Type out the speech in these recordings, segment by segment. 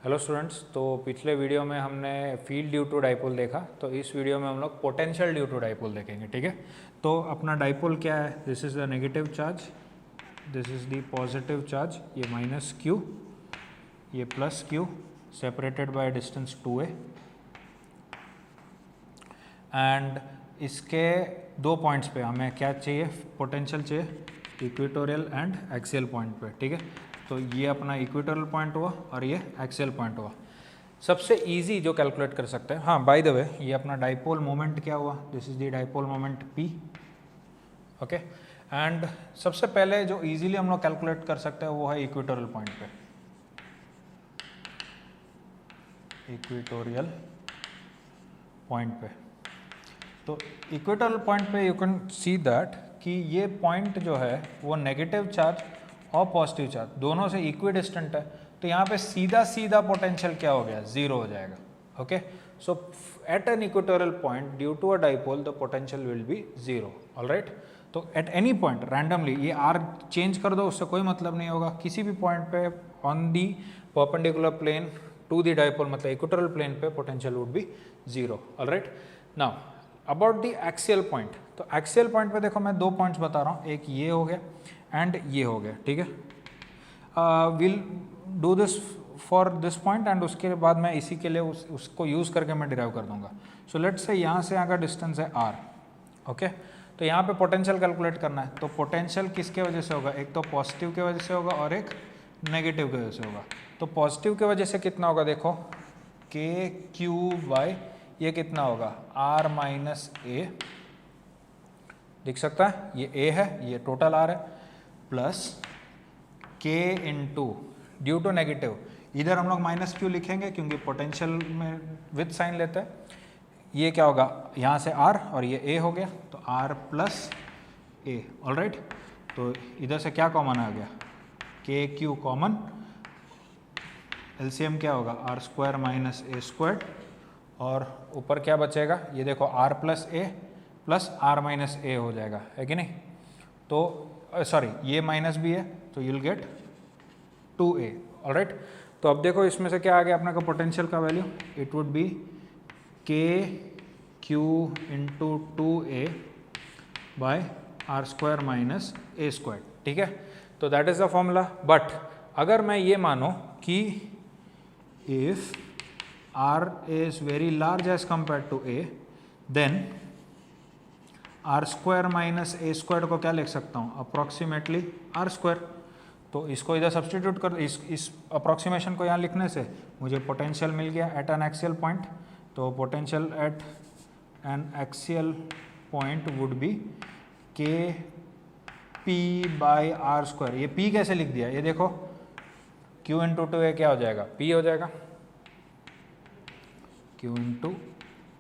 Hello students, तो पिछले video में हमने फील्ड ड्यू टू डाइपोल देखा, तो इस वीडियो में हम लोग पोटेंशियल ड्यू टू डाइपोल देखेंगे। ठीक है, तो अपना डाइपोल क्या है? This is the negative charge, this is the positive charge, ये माइनस क्यू, ये plus Q, separated by distance 2a, and इसके दो पॉइंट्स पे हमें क्या चाहिए? पोटेंशियल चाहिए, इक्वेटोरियल एंड एक्सियल पॉइंट पे। ठीक है, तो ये अपना इक्वेटोरियल पॉइंट हुआ और ये एक्सियल पॉइंट हुआ। सबसे इजी जो कैलकुलेट कर सकते हैं, हाँ बाय द वे, ये अपना डाइपोल मोमेंट क्या हुआ? This is the dipole moment P। Okay, and सबसे पहले जो इजीली हम लोग कैलकुलेट कर सकते हैं वो है इक्वेटोरियल पॉइंट पे। इक्वेटोरियल पॉइंट पे, तो इक्वेटोरियल पॉइंट पे यू कैन सी दैट कि ये पॉइंट जो है वो नेगेटिव चार्ज और पॉजिटिव चार्ज दोनों से इक्वी डिस्टेंट है, तो यहाँ पे सीधा सीधा पोटेंशियल क्या हो गया? जीरो हो जाएगा। Okay, so at an equatorial point due to a dipole the potential will be zero. Alright, तो एट एनी पॉइंट रैंडमली ये आर चेंज कर दो, उससे कोई मतलब नहीं होगा। किसी भी पॉइंट पे on the perpendicular plane to the dipole, मतलब इक्वेटोरियल प्लेन पे potential would be zero. Alright, now about the axial point, तो एक्सियल पॉइंट पे देखो मैं दो पॉइंट्स बता रहा हूँ, एक ये हो गया एंड ये हो गया। ठीक है, will do this for this point and उसके बाद मैं इसी के लिए उसको यूज़ करके मैं डिराइव कर दूंगा। सो लेट्स से यहाँ से अगर डिस्टेंस है r, ओके, तो यहाँ पे पोटेंशियल कैलकुलेट करना है। तो पोटेंशियल किसके वजह से होगा? एक तो पॉजिटिव के वजह से होगा और एक नेगेटिव की वजह से होगा। तो पॉजिटिव की वजह से कितना होगा? देखो के क्यू बाय ये कितना होगा? r माइनस ए, दिख सकता है, ये a है, ये टोटल r है, plus k into due to negative, इधर हम लोग माइनस क्यू लिखेंगे क्योंकि पोटेंशियल में विथ साइन लेते हैं। ये क्या होगा? यहाँ से r और ये a हो गया, तो r प्लस a। ऑलराइट, तो इधर से क्या कॉमन आ गया? के क्यू कॉमन, एलसीएम क्या होगा? r square minus a square, और ऊपर क्या बचेगा? ये देखो r plus a plus r minus a हो जाएगा, है कि नहीं? तो सॉरी ये माइनस भी है, तो यूल गेट 2a। ऑलराइट, तो अब देखो इसमें से क्या आ गया अपना का पोटेंशियल का value? It would be k q into 2a by are square minus a square. ठीक है, तो that is the formula. But अगर मैं ये मानो कि इफ r is very large as compared to a, then r square minus a square को क्या लिख सकता हूँ? Approximately r square. तो इसको इधर सब्सटीट्यूट कर, इस अप्रॉक्सीमेशन को यहाँ लिखने से मुझे पोटेंशियल मिल गया एट एन एक्सियल पॉइंट। तो potential at N axial point would be के पी बाई आर स्क्वायर। ये p कैसे लिख दिया? ये देखो q इंटू 2a क्या हो जाएगा? p हो जाएगा, q into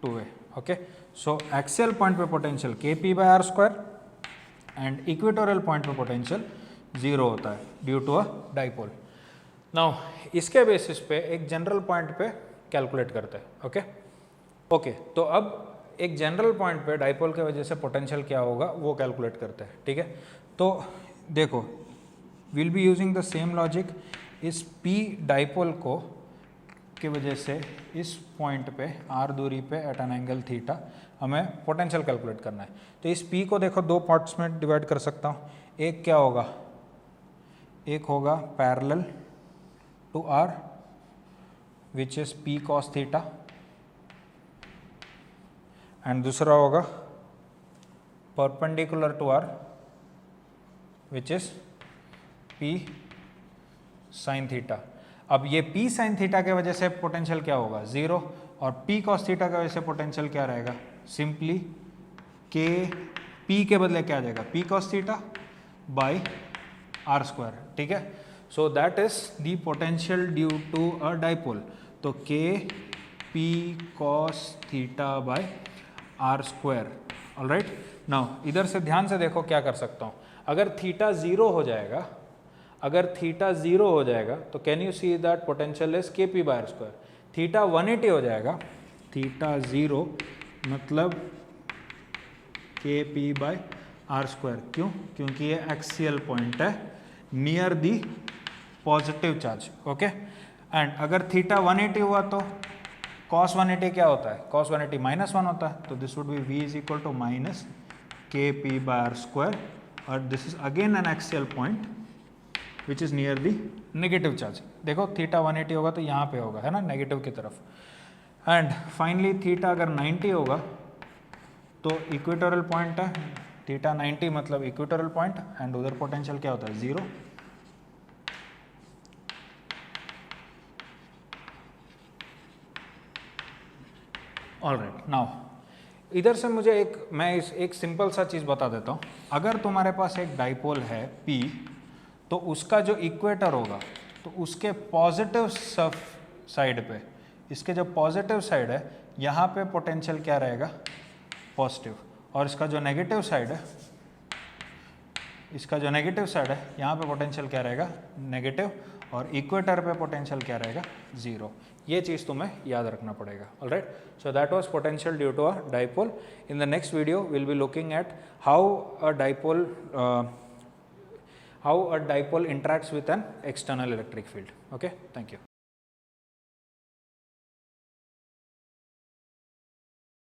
2a। Okay, so axial point पे potential k p by r square and equatorial point पे पोटेंशियल जीरो होता है due to a dipole. Now इसके बेसिस पे एक जनरल पॉइंट पे कैलकुलेट करते हैं। ओके ओके, तो अब एक जनरल पॉइंट पे डाइपोल के वजह से पोटेंशियल क्या होगा वो कैलकुलेट करते हैं। ठीक है, तो देखो will be using the same logic. इस p डाइपोल को की वजह से इस पॉइंट पे r दूरी पे एट एन एंगल थीटा हमें पोटेंशियल कैलकुलेट करना है। तो इस p को देखो दो पार्ट्स में डिवाइड कर सकता हूँ। एक क्या होगा? एक होगा parallel to r which is p cos theta, and दूसरा होगा perpendicular to r which is p sin theta. अब ये p sin थीटा के वजह से पोटेंशियल क्या होगा? जीरो, और p cos थीटा की वजह से पोटेंशियल क्या रहेगा? सिंपली k p के बदले क्या आ जाएगा? p cos theta by r square. ठीक है, so that is the potential due to a dipole. तो k p cos theta by r square. Alright, now इधर से ध्यान से देखो क्या कर सकता हूँ। अगर थीटा जीरो हो जाएगा, अगर थीटा जीरो हो जाएगा तो can you see that potential is K P by are square. Theta 180 हो जाएगा, थीटा जीरो मतलब के पी बाय आर स्क्वायर। क्यों? क्योंकि ये एक्सियल पॉइंट है near the positive charge. Okay, and अगर थीटा 180 हुआ तो cos 180 क्या होता है, cos 180 -1 होता है, तो this would be v is equal to minus k P by are square, और this is again an axial point which is near the negative charge. देखो थीटा 180 होगा तो यहाँ पे होगा, है ना, नेगेटिव की तरफ। एंड फाइनली थीटा अगर 90 होगा तो इक्वेटोरियल पॉइंट है, थीटा 90 मतलब इक्वेटोरियल पॉइंट, एंड उधर पोटेंशियल क्या होता है, 0। ऑलराइट, नाउ इधर से मुझे एक सिंपल सा चीज़ बता देता हूँ। अगर तुम्हारे पास एक डाइपोल है P, तो उसका जो इक्वेटर होगा तो उसके पॉजिटिव साइड पे, इसके जो पॉजिटिव साइड है यहाँ पे पोटेंशियल क्या रहेगा, पॉजिटिव, और इसका जो नेगेटिव साइड है, इसका जो नेगेटिव साइड है यहाँ पे पोटेंशियल क्या रहेगा, नेगेटिव, और इक्वेटर पे पोटेंशियल क्या रहेगा, 0। ये चीज़ तुम्हें याद रखना पड़ेगा। Alright, so that was potential due to a dipole. In the next video will be looking at how a dipole interacts with an external electric field. Okay, thank you.